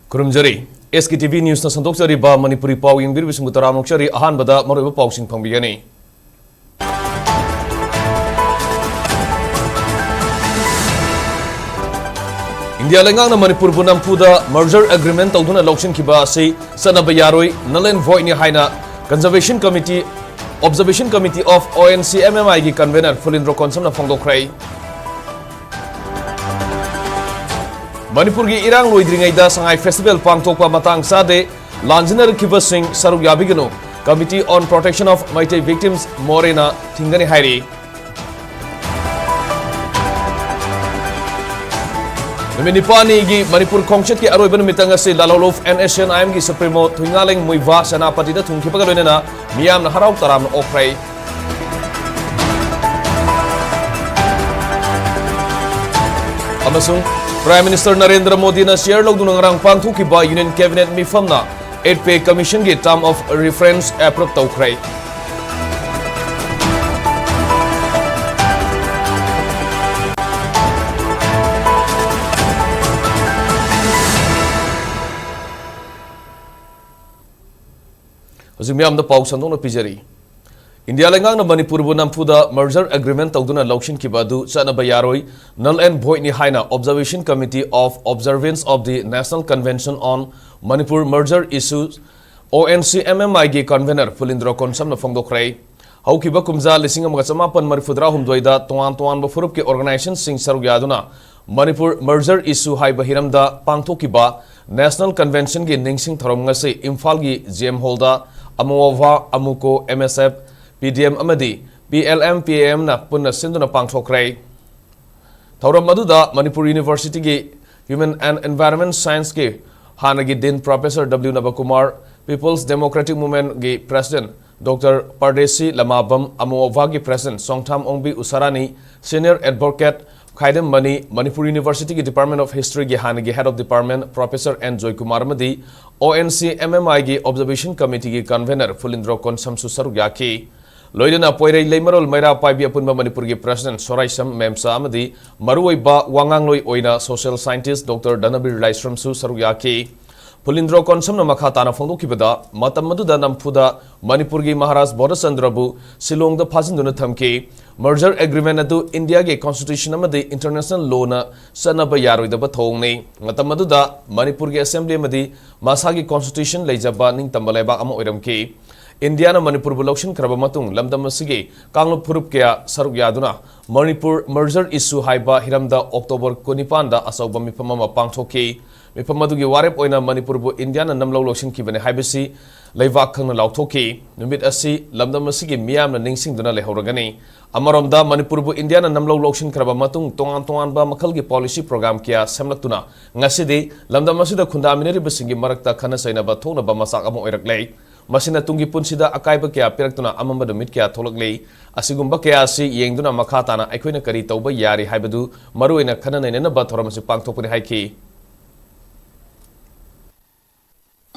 Kurumjari, Sktv'S News na sandokjari ba Manipuri pau yingbir bisung taram nokjari ahanbada maroiba pausing pangbigani. India lengang na Manipur bunam puda merger agreement tawduna lauchin kiba asi sanaba yaroi nalen void ni haina Conservation Committee Observation Committee of ONCMMI gi convener Fulindro Konsam na phongdokrai. Manipur gi irang loidringai da sangai festival pangthokpa matang sade lanjinar kiba sing saruk yabigano Committee on Protection of Maitai Victims Morena thingani hairi. Nipani gi Manipur Kongchet ki aroi ban mitanga se Lalolof NSN IM gi Supremo Thuingaleng Muiva Senapati da thungkipa galena miyam na harau taram na okrai. Amasung Prime Minister Narendra Modi na share logduna ngarang pangthuki ba Union Cabinet mifam na 8-pay commission gi term of reference approve tawkrai. Miyam da pau sandong na pijari. India lengang na Manipur bunam puda merger agreement tawduna lauchin kibadu sana bayaroi null and void ni haina Observation Committee of Observance of the National Convention on Manipur Merger Issues ONCMMI gi convener Fulindro Konsam na phongdokrai. Haukiba kumza lising amaga chamapan marifudra humdoida tuan ba furup ke organization sing saruk yaduna Manipur Merger Issue haiba hiramda pangthokiba National Convention gi ningsing thorom ngasi Imphal gi GM Holda Amuova Amuko MSF PDM amadi PLM PAM na punna sinduna pangthokrai. Thoram maduda Manipur University gi Human and Environment Science gi hanagi din Professor W Navakumar, People's Democratic Movement gi President Dr. Pardesi Lamabam Amuova gi President Songtham Ongbi Usarani, Senior Advocate Khaidam Mani, Manipur University ki Department of History gi hanagi Head of Department Professor N. Joy Kumar Madi, ONCMMI gi Observation Committee gi Convener Fulindro Konsam Susaruk yaki. Loidana poirei leimarol maira paibi apunba Manipur gi President Soraisam Memsa Amadi, Maruoi ba Wangangloi oina Social Scientist Dr. Danabir Laisram Su Saruk yaki. Fulindro Konsam na makhatana phongdokibada matam maduda nampuda Manipur gi Maharaj Bodhasandrabu Silong da phajinduna thamki. Merger agreement adu India ge constitution amadi international law na sanaba yaroidaba thongni matam maduda Manipur gi assembly amadi masagi constitution leijaba ning tambaleba ama oiramki. India na Manipur bulaukshin kraba matung lamdam asigi kanglup phurup kya saruk yaduna Manipur merger issue haiba hiramda October 25 da asauba mipamama pangthoki. Mipamadugi warep oina Manipur bu India na namlo lokshin kibane haibasi leivak khangna lauthoki numit asi lamdam asigi miyam na ningsing duna lehoragani. Amaromda Manipur bu India na namlo lokshin kraba matung tongan ba makhalgi policy program kya semlaktuna ngasidi lamdam asida khunda amineri basingi marakta khana saina ba thona ba masak amo oiraklei. Masina tungi punsida akaiba kya piraktuna amambada mit kya tholaklei asigumba kya asi yengduna makhatana aikoina kari tauba yari haibadu maruina khana naina ba thoramasi pangthokpani haiki.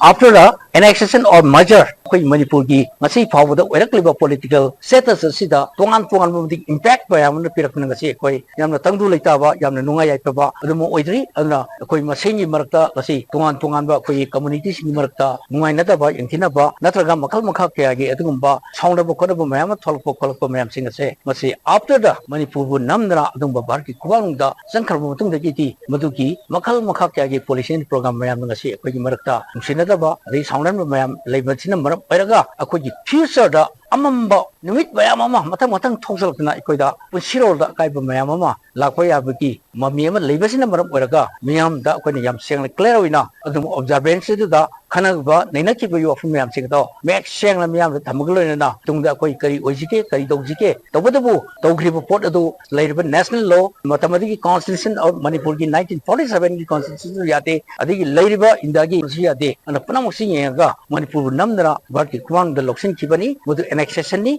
After the annexation or merger, Manipur gi ngasi phawda oirakliba political status asida tongan mudi impact ba yamna pirakna ngasi koi yamna tangdu leitaba yamna nunga yaipaba adumo oidri adna koi masengi marakta ngasi tongan ba koi communities ni marakta nungai nata ba yangthina ba natraga makha kya gi adugumba sound ba koda ba mayam tholko mayam singase ngasi after the Manipur bu namdra adumba barki kuwangda sankar mutung da gi maduki makha kya gi policy program mayam ngasi koi marakta sinada ba ri sound mayam leibachina maram Peraga, aku ji future da amamba numit bayam mama matang thongsalakna ikoida punsiro da kai ba mayam mama lakoi abaki mami ama leibasina maram peraga miyam da koi yam seng clear oina adum observance da khana ba naina ki bayu of miyam sing da mek seng la miyam thamagloina na tungda koi kari oijike kari dojike tobadabu togriba pot adu leiba national law matamadi constitution of Manipur ki 1947 ki constitution yate adigi leiba indagi yate ana panamuk sing yenga Manipur namdara barki kwang da lokshin kibani mudu annexation ni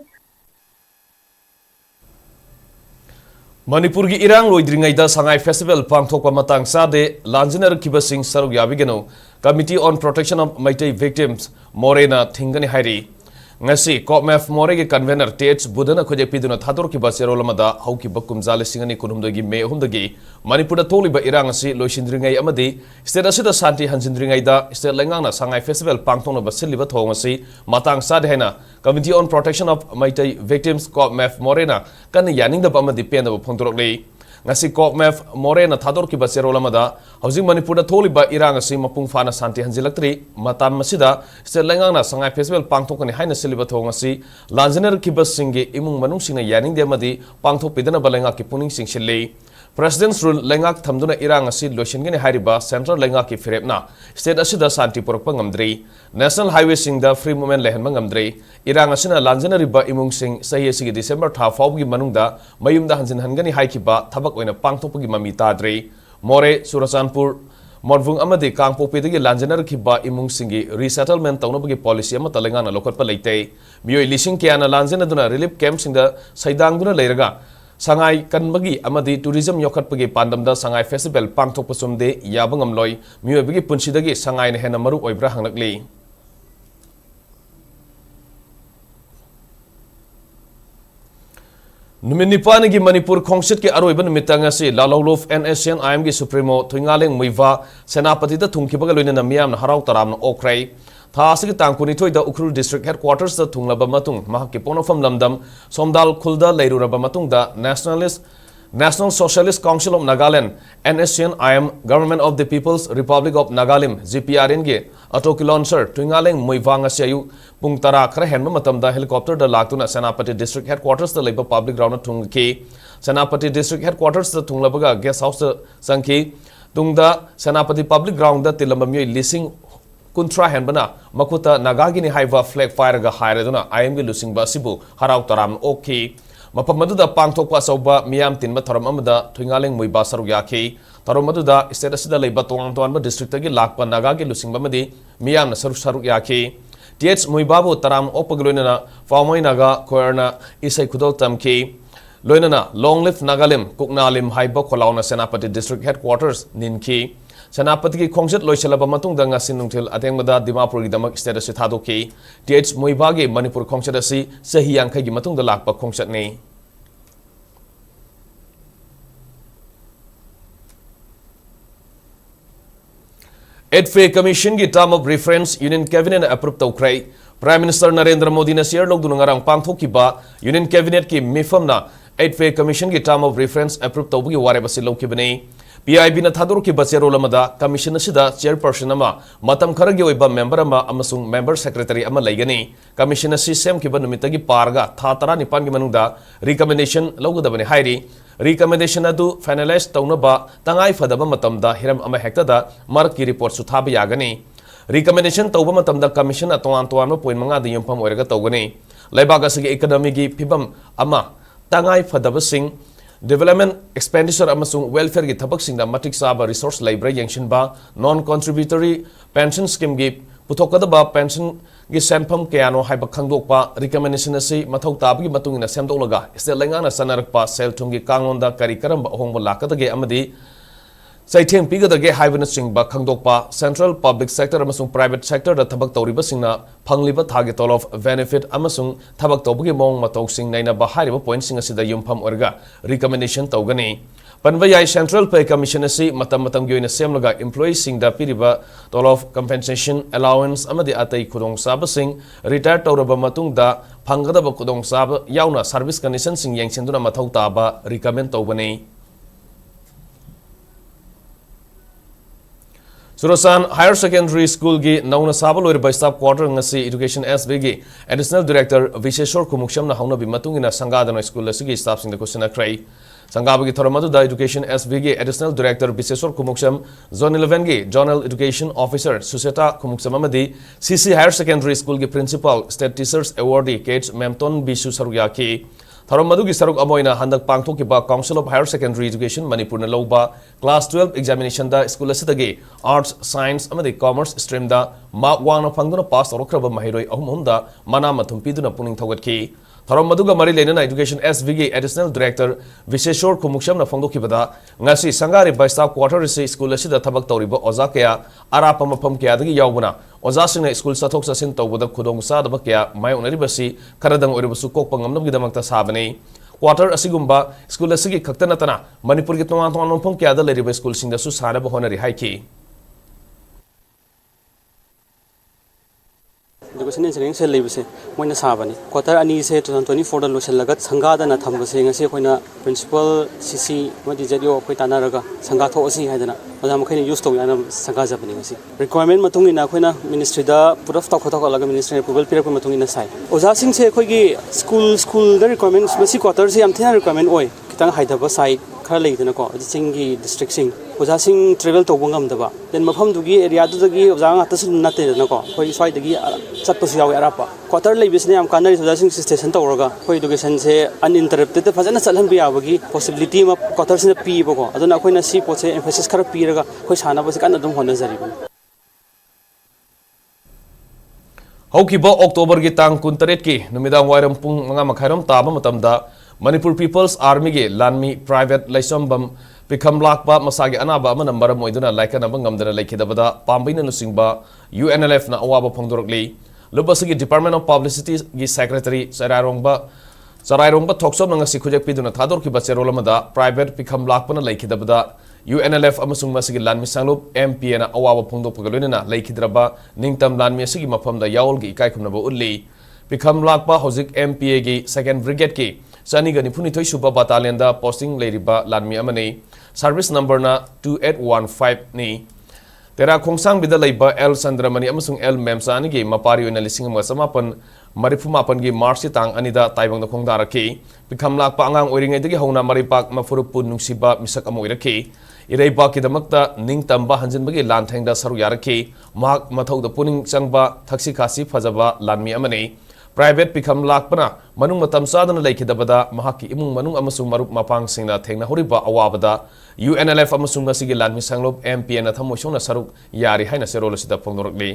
Manipur gi irang loidringai da sangai festival pangthokpa matang sade lanjinar kibasing saruk yabigano Committee on Protection of Maitai Victims Morena thingani hairi ngasi COPMEF more gi convener TH budana khoje piduna thador ki basero lamada hau ki bakum jale singani kunum dogi me hum dogi Manipur da toli ba irang asi loisindringai amadi state asida santi hanjindringai da state lengang na sangai festival pangtong na basili ba thong asi matang sad hena Committee on Protection of Maitai Victims COPMEF more na kan yaning da amadi pen da phongtorok le ngasi COPMEF more na thador ki basero lamada housing Manipur da toli ba irang asi mapung fana santi hanjilaktri matam masida state lengang na sangai festival pangtong kani haina siliba thong asi lanjaner ki basingi imung manung singna yaning de amadi pangthok pidana balenga ki puning singshile President's rule lengak thamduna irang asi loishingani hariba central lengak ki firepna state asida santi porokpa ngamdri national highway singda free movement lehan ngamdri irang asina lanjana riba imung sing sahi asigi December tha fawgi manungda mayumda hanjin hangani haikiba thabak oina pangthokpagi mami tadri more Surachandpur Morvung amadi kangpokpidagi lanjanar khiba imung singi resettlement taunabagi policy ama talengana lokatpa leite mioi lising kiana lanjana duna relief camp singda saidangduna leiraga sangai kanbagi amadi tourism yokhatpagi pandamda sangai festival pangthokpa sumde yabangam loi mioi bagi punsidagi sangai ne hena maru oibra hanglakli Numinipan gi Manipur khongsit ki aroiban mitanga si lalawlof NSN IM gi supremo thuingaleng muiwa senapati da thungkibaga loina miyam na harau taram na okrai tha asigi tangkuni thoida ukrul district headquarters da thunglaba matung mahaki ponofam lamdam somdal khulda leiruraba matung da National Socialist Council of Nagaland NSN IM Government of the People's Republic of Nagalim GPRN ge atoki launcher twingaleng muiwanga sayu pung tara khara henma matamda helicopter da laktuna Senapati district headquarters da leiba public ground thungki Senapati district headquarters da thunglabaga guest house da sangki tungda Senapati public ground da tilamba myoi lising kuntra henbana makuta nagagini haiva flag fire ga haireduna IM gi lusing ba sibu harau taram okay Mapam maduda pangthokpa sauba miyam tinba tharam amada thuingaleng muiba saruk yakhi tharam maduda state asida leiba tong ba district gi lakpa naga gi lusingba madi miyam na saruk yakhi th muiba bu taram opagloina faumai naga koerna isai khudol tamki loinana long live nagalim kuknalim haiba kholauna Senapati district headquarters ninki Senapati ki khongset loiselaba matung danga sinungthil atengmada Dimapur gi damak state asi thadoki th muiba gi Manipur khongset asi sahi yankhai gi matung da lakpa khongset nei Edfe Commission ki term of reference Union Cabinet approved tawkrai Prime Minister Narendra Modi na share logdun ngarang pangthoki ba Union Cabinet ki mifam na Edfe Commission ki term of reference approved tawbugi ware basi lokibani PIB na thador ki basero lamada commission asida chairperson ama matam kharagi oiba member ama amasung member secretary ama laigani commission asi sem ki banumita gi parga tha tara nipan gi manungda recommendation logodabani hairi recommendation adu finalize taunaba tangai fadaba matamda hiram ama hekta da mark ki report su thaba yagani recommendation tawba matamda commission atwan twan point manga da yumpam oiraga tawgani laibaga sigi economy gi phibam ama tangai fadaba sing Development expenditure amasung welfare gi thabak singda matik saba resource library yangshin ba non contributory pension scheme gi puthokada ba pension gi senpham kayano haiba khangdok pa recommendation asi mathau tabgi matungina semdolaga state lengana sanarak pa sel thungi kangonda kari karamba ahongba lakada ge amadi Saitheng pigadage haibana singba khangdokpa central public sector amasung private sector da thabak tawriba singna phangliba thagi tolof benefit amasung thabak tawbugi mong matau sing naina ba hariba point sing asida yumpham orga recommendation tawgani panvayai central pay commission asi matam gyoina semlaga employees singda piriba tolof compensation allowance amadi atai khudong saba sing retire tawraba matung da phangada ba khudong saba yauna service condition sing yangsenduna mathau taba recommend tawbani Surasan Higher Secondary School gi nauna sabal or by staff quarter ngasi Education SB gi Additional Director Visheshwar Kumuksham na hauna bi matungina sangadana school asigi staff sing the question akrai sangaba gi thoramadu da Education SB gi Additional Director Visheshwar Kumuksham Zone 11 gi Zonal Education Officer Suseta Kumuksham amadi CC Higher Secondary School gi Principal State Teachers Awardee Kate Memton Bisu Saruyaki Tharamadu gi saruk amoina handak pangthoki ba Council of Higher Secondary Education Manipur na loba class 12 examination da school asitagi arts science amadi commerce stream da mark 1 phangduna pass orokraba mahiroi ahumda mana mathum piduna puning thogatki Tharamadu ga mari lenana Education SVG Additional Director Visheshwar Kumuksham na phangdoki bada ngasi sangari by staff quarter se school asida thabak tawriba oza kaya arapa mafam kaya dagi yawbuna ओजासिंग school चथोक चसिन तौबदा खुदोंग चादब क्या मायोनरिबसी खरदंग ओरिबसु कोकपा ngamnamgidamakta sabani क्वार्टर असिगुम्बा स्कूल असिगी खक्ता नतना मणिपुर की तोंगान तोंगान मफम क्यादा लेरिबा स्कूल सिंगदसु सानब होनरि हाइकी एजुकेशन इंजीनियरिंग से लेबसे मोइना साबनी क्वार्टर अनि से 2024 दा लोसलगा संगादना थमबसे ngasi khoina प्रिंसिपल सीसी मदि जदियो खoi तानारगा संगा थोसी हाइदना ओजा मखैन यूज तो याना संगा जबनी ngasi रिक्वायरमेंट मतुंगिना खोइना मिनिस्ट्री दा पुरफ तखोथक लगा मिनिस्ट्री अप्रूवल पिरक मतुंगिना साइ ओजा सिंग से खोइगी स्कूल दा रिक्वायरमेंट मसी क्वार्टर से याम थेना रिक्वायरमेंट ओइ कितंग हाइदबा साइ खर लेदना को सिंगी डिस्ट्रिक्ट सिंग ओजा सिंग ट्रेवल तौब ngamdaba देन मफम दुगी एरिया दुगी ओजा ngata नतेदना को खोइ स्वाइ दगी चटपसु यावे अरापा क्वार्टर लेबिसने याम कानरि ओजा सिंग स्टेशन तौरगा खोइ एजुकेशन से अनइंटरप्टेड फजना चलहन बियाबगी पॉसिबिलिटी म क्वार्टर से पीबको अदुना खोइना सी पोसे एम्फेसिस खर पीरगा खोइ सानाबसे कान अदुम होनजरिबन हौकिबा अक्टोबर की तांग 29 की नुमिदांग वायरम पुंग मंगा मखाइरम ताबा मतमदा मणिपुर पीपल्स आर्मी के लानमी प्राइवेट लाइसंबम पिखम लाकपा मसागे अनाबा अमन मरम मोइदुना लाइकनब ngamdana laikidabada पाम्बैना लुसिंगबा UNLF ना अवाबा फोंदोरकली लुबसगी डिपार्टमेंट ऑफ पब्लिसिटी की सेक्रेटरी चराइरोंबा थोक्सोब नंगसी खुजेक पिदुना थादोरकिबा चेरोलमदा प्राइवेट पिखम लाकपना laikidabada UNLF अमसुंग मसगी लानमी सांगलुप MPA ना अवाबा फोंदोकपगा लोइनना laikidraba निंगतम लानमी असगी मफमदा यावलगी इकाइखुमनबा उल्ली पिखम लाकपा होजिक MPA की सेकेंड ब्रिगेड की Sanigani Punitoi Suba Battalion da posting Leriba Lanmi Amane service number na 2815 ni Tera Kongsang Bida Laiba L Sandramani Amasung L Memsani gi Mapari na lising masamapan Maripumapan gi Marsi Tang Anida Taibang da Kongdaraki Bikam Lak Pangang Oring Edigi Hona Maripak Mafurupun Nungsiba Misak Amoiraki Irei Baki da Makta Ning Tamba Hanjin Bagi Lantang da Saruyaraki Mak Mathau da Puning Changba Taksi Kasi Fazaba Lanmi Amane Private पिखम लाकपना मनुंग मतम सादन लेखिदबदा महाकी इमुंग मनुंग अमसुंग मरुप मपांग सिंगना थेंगना Horiba अवाबदा UNLF अमसुंग मसिगी लानमी सांगलोब MPA ना थमोशोना सरुक यारी हाइना सेरोलसिदा फोंदोरकली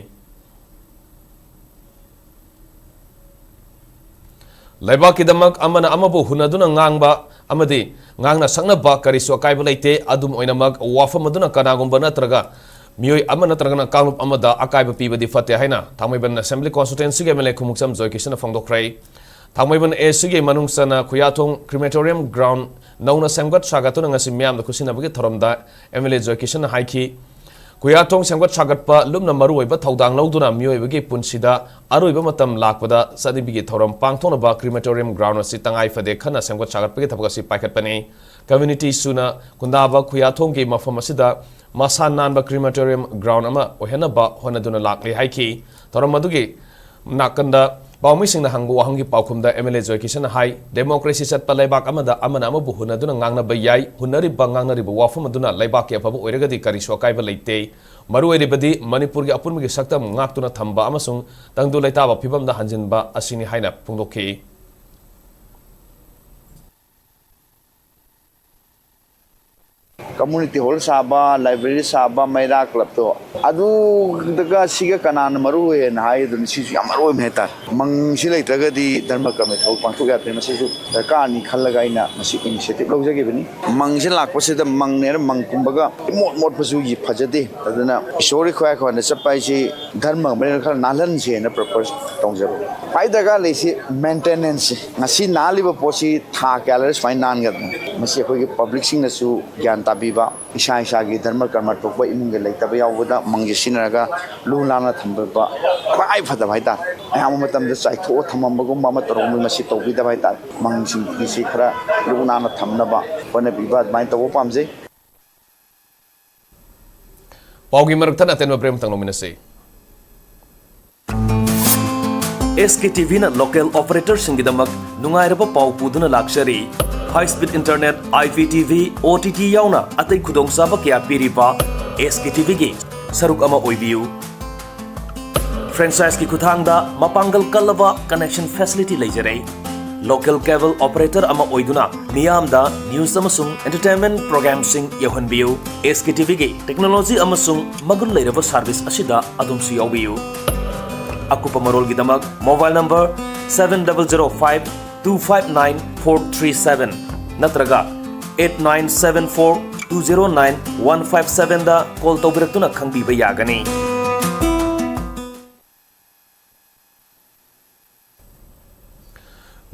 Laibakidamag amana amabu hunaduna ngangbा amadi ngangna sangnaba karisu akaiba leite adum oinamag wafam aduna kanagumba natraga Mioi amana tragana kalup amada akaiba pibadi fate haina Thangmaiban Assembly Constituency ge mele khumuksam joykisana phongdokrai Thangmaiban SG manungsana Khuyathong Crematorium Ground nauna semgat sagatuna ngasi myam da khusinabagi thoromda MLA joykisana haiki Khuyathong semgat sagatpa lumna maruoiba thaudang lauduna mioibagi punsida aroiba matam lakpada sadibigi thorom pangthonaba Crematorium Ground asi tangai fade khana semgat sagatpagi thabagasi paikhatpani Community suna kundaba Khuyathong ge mafam asida Masa Nanba Crematorium Ground ama ohenaba honaduna lakli haiki Toromadugi nakanda Baumising na hanggu wahangi paukumda MLA joykisana hai democracy satpa laibak amada amana amabu hunaduna ngangna bayai hunari bangangna ribu wafamaduna laibak ya pabu oiragadi kariso akaiba leite maru oiribadi Manipur gi apunmigi saktam ngaktuna thamba amasung tangdu laitaba phibamda hanjinba asini haina pungdokhi Community hall saba, library saba, maida club to. Adu daga siga kanan maru e na hai dun si amaru mehta. Mang silai daga di dharma kami thau pangtu ga te masi su ka ni khalaga ina masi initiative lo jage bani. Mang sin lak pase da mang ne mang kumbaga mot pasu yi phajade. Aduna isori khwa khwa na sapai si dharma bani khal nalan se na propose tongjaru. Pai daga le si maintenance ngasi naliba posi tha calories fine nan ga. Masi khoi public sing na su gyan tabi Isha gi dharma karma tokba imunge laitaba yawda mangje sinaraga lulana thambaba bai phada bhai ta ayam matam da chai tho thamambagum ma torong masi tobi da bhai ta mangji isi khara lulana thamnaba bana bibad bai to pamje Paugi maraktan aten prem tang nominasi SKTV na local operator singidamak nungairaba pau puduna lakshari High speed internet, IPTV, OTT yauna atay khudong saba kaya piriba SKTV gi saruk ama oibiu Franchise ki khuthangda mapangal kalaba connection facility leijare Local cable operator ama oiduna niyamda news amasung entertainment program sing yohanbiu SKTV gi technology amasung magul leiraba service asida adumsi yawbiu Akupa marol gidamak mobile number 7005259437 natraga 8974209157 da call tawbiratuna khangbiba yagani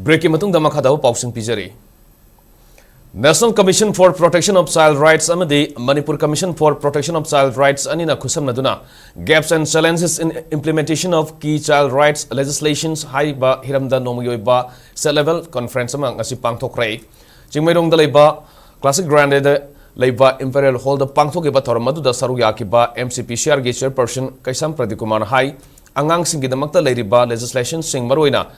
Break ki matungda makhada pausing pijari. National Commission for Protection of Child Rights amadi Manipur Commission for Protection of Child Rights anina khusam naduna gaps and challenges in implementation of key child rights legislations haiba hiramda nomoyoiba set level conference amang asi pangthokrai Chingmairong da leiba Classic Grande de leiba Imperial Hall da pangthokiba thoram da saru yakiba MCPCR ge chairperson Kaisam Pradikumar hai angang singgidamakta leiriba legislation sing maroina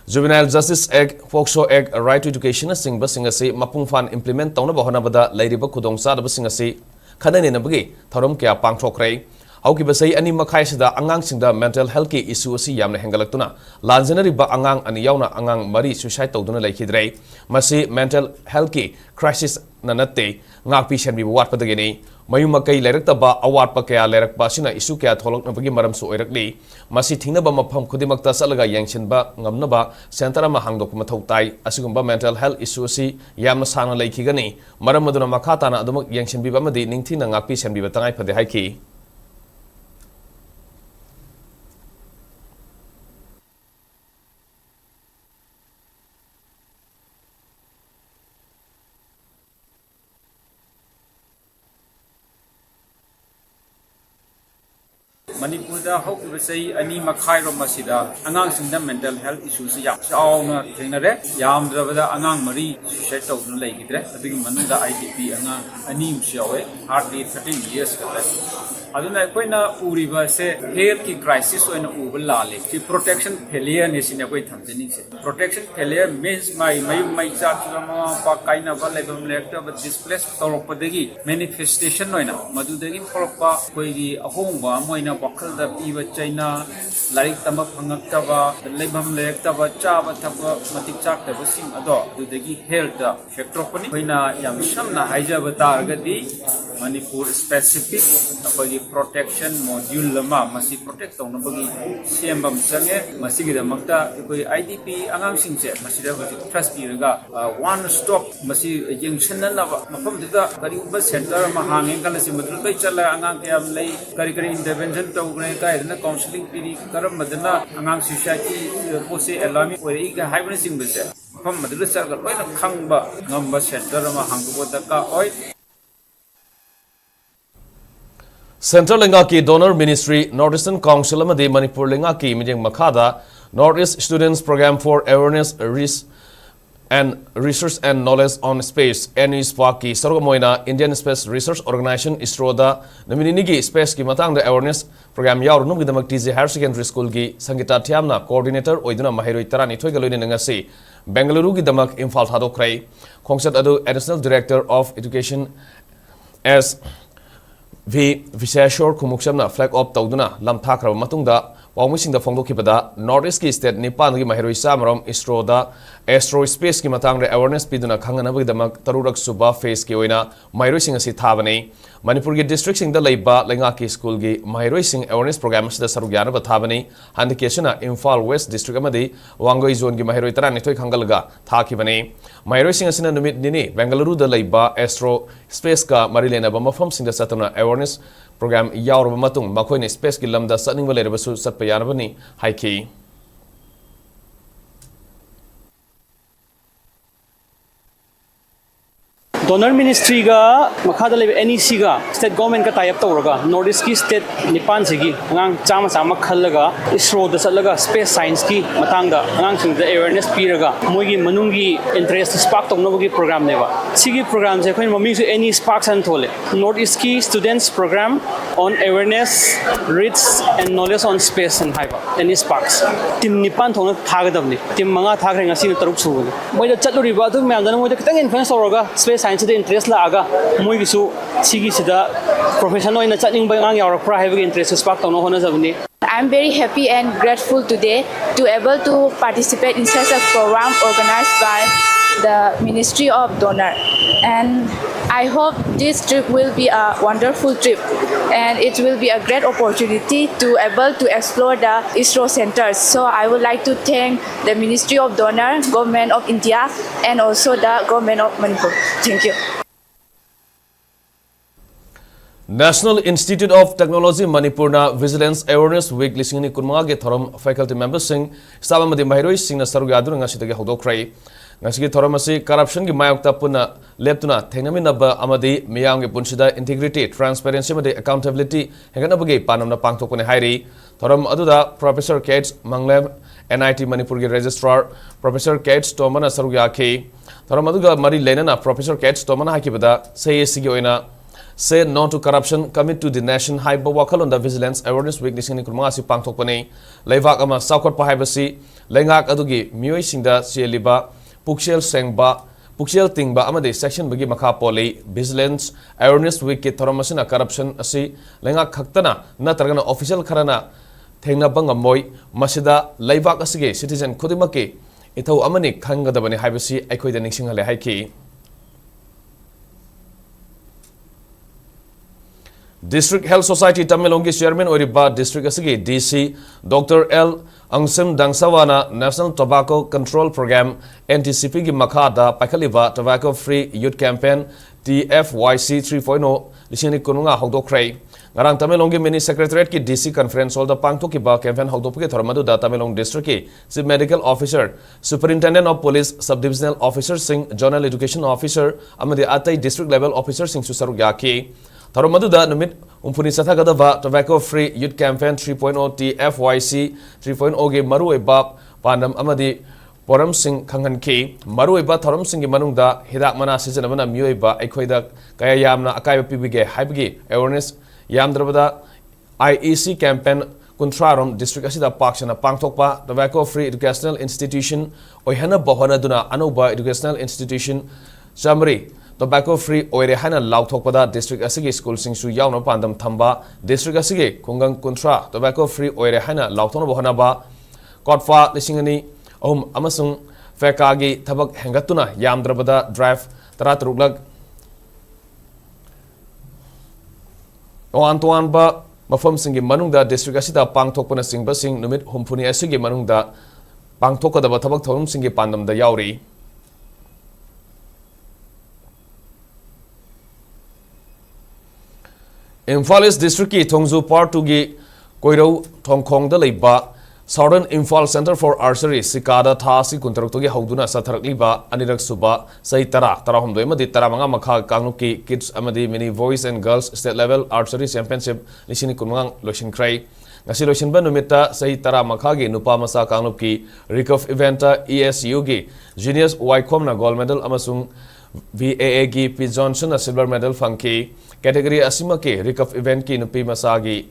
Juvenile Justice Act, Foxo Act, Right to Education sing basingasi mapung fan implement tawna bahona bada lairiba khudong sa da basingasi khanani nabagi thorom kya pangthokrai hauki basai ani makhai sida angang singda mental health ki issue asi yamna hengalaktuna lanjanari ba angang ani yauna angang mari suicide tawduna laikhidrei masi mental health ki crisis nanate ngakpi shenbi wat padageni mayumakai leiraktaba awatpa kaya leirakpa sina issue kya tholoknabagi maram su oirakli masi thingnaba mafam khudimakta salaga yangchinba ngamnaba center ama hangdok mathau tai asigumba mental health issue si yamna sangna laikhigani maram maduna makhatana adumak yangchinbi bamadi ningthina ngakpi shenbi batangai phade haiki Manipur da hok say ani makhai ro masida angang singda mental health issues ya chauna thingnare yam da angang mari suicide tawna leigidre adigi manunda IDP angang ani umsyawe hardly 13 years kala aduna koina uriba se health ki crisis oina ubala le ki protection failure ne sine koi thamjani se protection failure means mai cha chama pa kaina ba lebam lekta ba displaced tawrokpadagi manifestation oina madudagi phorpa koi gi ahongba moina wakal da piba China larik tama phangaktaba lebam lektaba chaba thapa matik chak da sing ado dudagi health da factor pani koina yam samna haija bata agadi Manipur specific apagi protection module lama masi protect tawna bagi sembam change masi gi damakta koi IDP angang singche masi da bagi trust biraga one stop masi junction na mafam da kari uba center ma hangeng kan si madul kai chala angang ke am lei kari intervention tawgne ka idna counseling piri karam madana angang society pose alami oi ga haibna sing bese mafam madul sar ga loina khangba ngamba center ma hangbo da ka oi Central Lenga ki Donor Ministry Northeastern Council amadi Manipur Lenga ki mijeng makhada Northeast Students Program for Awareness Research and Knowledge on Space NISPA ki sargomoina Indian Space Research Organization ISRO da naminini gi space ki matang da awareness program yaur num gidamak TJ Higher Secondary School gi Sangita Thiamna coordinator oiduna mahiroi tarani thoigaloi ngasi Bengaluru gi damak Imphal thadokrai khongsat adu Additional Director of Education as Visashor Kumuksamna flag up Tauduna, Lam Takra Matunda, while missing the Fondokipada, Northeast State Nipan Mahiroi Samarom, Istro da, Astro Space Kimatang awareness Piduna Kanganabi the Tarurak Suba face Kioina, Myrising a Sitavani, Manipur district in the Laiba, Lengaki School Gi, Myrising awareness programs the Sarugana Batavani, Handikashana, Imphal West District Amadi, Wango Zone Mahiroi Taranito Kangalga, Takivani, Myrising a Sinamit Nini, Bengaluru the Laiba, Astro Space Ka, Marilena Bamafum Sing the Satana awareness program yaur matung makoi ne space ki lamda satning wale rebasu satpa yanabani haiki Donor Ministry ga makhada lebe NEC ga state government ka tie up tawraga Northeast ki state nipan sigi angang chama khallaga ISRO da salaga space science ki matangda angang sing da awareness piraga moigi manungi interest spark tawnabugi program neba sigi program se khoin mami su any sparks an thole Northeast ki students program on awareness reach and knowledge on space and haiba any sparks tim nipan thona thagadabni tim manga thagre ngasi taruk subuni moida chatluri ba du myam dana moida kitang influence tawraga space science the interest la aga moigi su sigi sida professional ina chatning ba ngang yaw pra have interest spark tawna hona jabni I'm very happy and grateful today to able to participate in such a program organized by the Ministry of Donor, and I hope this trip will be a wonderful trip and it will be a great opportunity to able to explore the ISRO centers. So I would like to thank the Ministry of Donor, Government of India and also the Government of Manipur. Thank you. National Institute of Technology Manipur na Vigilance Awareness Week lising ni kunma ge thorom faculty members sing staff amadi mahiroi sing na saru yadu ngasi tage hodokrai ngasi ge thorom asi corruption gi mayokta puna leptuna thengnami naba amadi miyam ge punsida integrity transparency amadi accountability hengana bage panamna pangthokone hairi thorom aduda Professor Kate Manglem NIT Manipur ge registrar Professor Kate Tomana saru yakhe thorom aduga mari lenana Professor Kate Tomana hakibada sayesi ge oina say no to corruption, commit to the nation, high bawakal on the Vigilance Awareness Week nising ni kurmasi pangthokpani leivak ama sakot pahaibasi lengak adugi mioi singda sieliba puksel sengba puksel tingba amade section bagi makha poli Vigilance Awareness Week ki thoromasina corruption asi lengak khaktana natragana official kharana thengna bangamoi masida leivak asige citizen khudimaki ithau amani khangadabani haibasi aikhoida ningsinghale haiki District Health Society Tamilongi Chairman Oriba District Asigi DC Dr. L. Angsim Dangsawana National Tobacco Control Program NTCP gi Makada Pakaliba Tobacco Free Youth Campaign TFYC 3.0 lisini kununga hogdokrai ngarang Tamilongi Mini Secretariat ki DC Conference Hall da pangthoki ba campaign hogdopke thormadu da Tamilong District ki Chief Medical Officer Superintendent of Police Subdivisional Officer Singh Zonal Education Officer amadi atai District Level Officer Singh susaru yaki Tharomaduda numit umpuni sathagadava Tobacco Free Youth Campaign 3.0 TFYC 3.0 ge maru eba pandam amadi poram sing khangan ki maru eba tharom sing gi manungda hidak mana sijanabana mioiba aikhoida kaya yamna akai pibige haibgi awareness yamdrabada IEC campaign Kuntrarom district asida pakshana pangthokpa Tobacco Free Educational Institution oihana bahana duna anoba educational institution Chamri Tobacco Free Oire Hana Lauthokpada District Asigi School Singsu Yauna Pandam Thamba District Asigi Kungang Kuntra Tobacco Free Oire Hana Lauthona Bohanaba Kotfa Lishingani Amasung Fekagi Tabak Hengatuna Yamdrabada Drive Taratruglag Oantuan Ba Mafam Singi Manungda District Asita Pangthokpana Singba Sing Numit Humpuni Asigi Manungda Pangthokada Tabak Thorum Singi Pandam da Yauri Imphal District ki Thongzu Part 2 gi Koirau Thongkhong da leiba Southern Imphal Center for Archery Sikada Tha si kuntaruk to gi hauduna satharakliba anirak suba sai tara homdoi madi tara manga makha kangnu ki kids amadi mini boys and girls state level archery championship lisini kungang losin krai ngasi losin ba numita sai tara makha gi nupa masa kangnu ki recurve event ESU gi juniors Wycombe na gold medal amasung VAA gi P Johnson na silver medal fangki category asima ke recurve event ki nupi masagi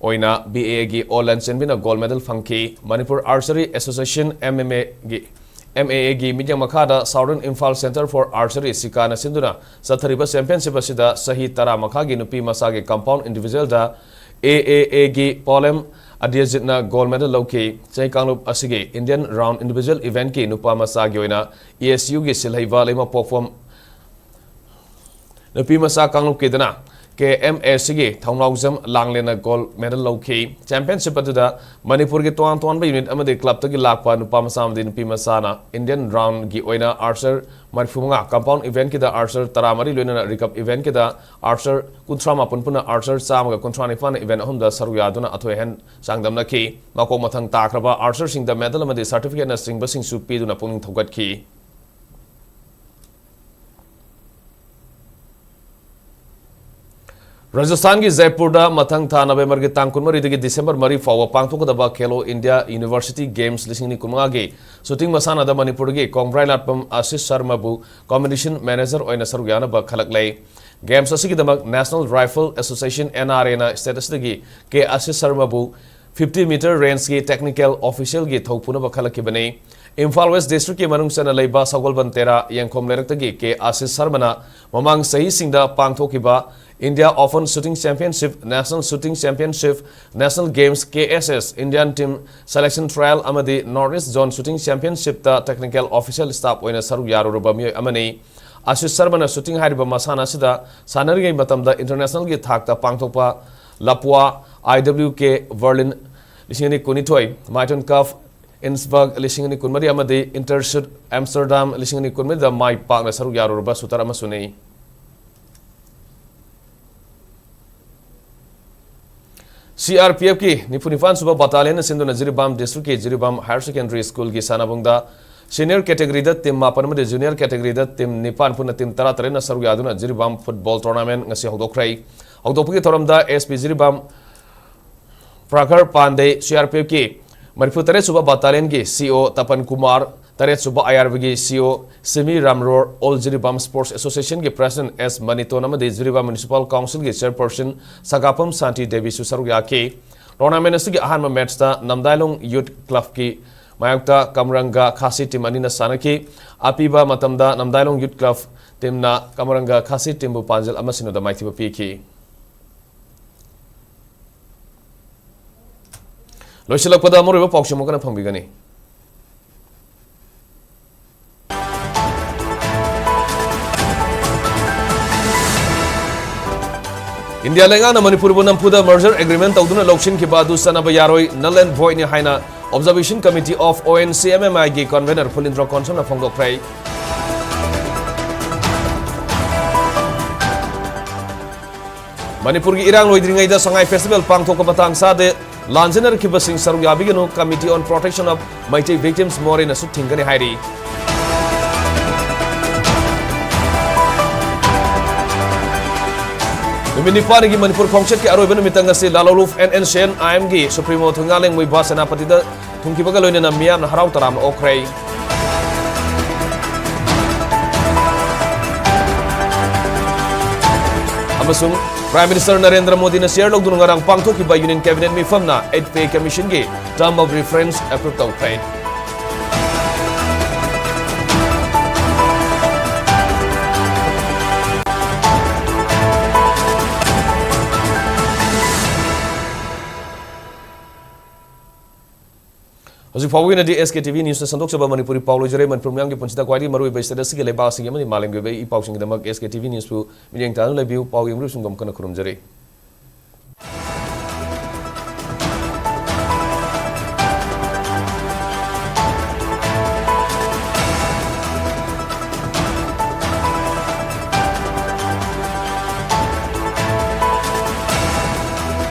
oina BAA gi all and bina gold medal fangki Manipur Archery Association MAA gi media makada Southern Imphal Center for Archery sikana sinduna sathariba championship asida sahi tara makha gi nupi masagi compound individual da AAA gi polem Adiajitna gold medal loki chai kanglup asige Indian round individual event ki nupa masagi oina ESU gi silhaiwa lema perform nupi masa kanglup ki dana KMS gi thonglaujam langlena gold medal loki championship aduda Manipur gi tuan ba unit amade club tagi lakpa nupa masa amade nupi masana Indian round gi oina archer marfumunga compound event ki da archer taramari loina recap event ki da archer kuntrama punpuna archer samaga kuntrani fan event humda saruya duna athoi hen sangdamna ki mako mathang takraba archer sing da medal amade certificate na sing basing su pi duna puning thogat ki Rajasthan ki Jaipur da mathang tha November ki tang kunmari degi December mari fawa pangthokadaba Khelo India University Games lising ni kunma ge shooting masana da Manipur gi Kongrai Latpam Ashish Sharma bu competition manager oina sarugyana ba khalak lei games asigi damak National Rifle Association NRA na status degi ke Ashish Sharma bu 50-meter range ki technical official gi thopuna ba khalak ki bane Imphal West District ki manung sana leiba Sagol Bantera Yangkhom lerak tagi ke Ashish Sharma na mamang sahi singda pangthokiba India Open Shooting Championship, National Shooting Championship, National Games KSS, Indian Team Selection Trial amadi Northeast Zone Shooting Championship ta technical official staff oina saru yaruruba mi amani Ashish Sharma na shooting hariba masana sida sanarigai matamda international gi thakta pangthokpa Lapua IWK Berlin lisingani kunithoi Maiton Cup Innsbruck lisingani kunmari amadi Intershoot Amsterdam lisingani kunmari da mai pak na saru yaruruba sutara masuni CRPF ki Nipunifan Suba Battalion Sinduna Jiribam District ki Jiribam Higher Secondary School ki Sanabungda Senior category da tim mapan made junior category da tim nipan puna tim tara tare na saru yaduna Jiribam football tournament ngasi hodokrai hodopki thoramda SP Jiribam Prakhar Pandey CRPF ki Manipur Tare Suba Battalion ki CO Tapan Kumar Tare Suba IRV ki CO Simi Ramror All Jiribam Sports Association ki President S Manito namade Jiribam Municipal Council ki Chairperson Sagapam Santi Devi Susaru yake tournament asigi ahanma match ta Namdailong Youth Club ki Mayakta Kamranga Khasi team anina sanaki apiba matamda Namdailong Youth Club team na Kamranga Khasi team bu panjal amasino da maitiba piki Loisilak pada moriba paukshimo kana phambigani India Lengana Manipur Bunampuda merger agreement tawduna lokshin ki badu sanaba yaroi null and void ni haina Observation Committee of ONCMMI ki convener Pulindra Konson na phongdokrai Manipur ki irang loidringai da Sangai Festival pangthok batang sade Lanjanar ki basing saru yabiganu Committee on Protection of Mighty Victims more na suthingani hairi Manipur ki Manipur Khongchet ki aroiban mitanga se Lalaluf NN Sen IMG Supremo Thungaleng Muiba Senapati da thungkibaga loina na miyam na harau taram okrai Amasung Prime Minister Narendra Modi na share logdun ngarang pangthok ki ba Union Cabinet mifam na 8 Pay Commission ki term of reference approved okrai Hojik pawagi na di SKTV News na sandok sa Manipuri Paulo Jere Manipur miyang ki punchita kwari marui ba istada sige lebak sige mani maling gebe i pawsing damak SKTV News pu milyang tanu lebiu pawagi mru sungam kana kurum jere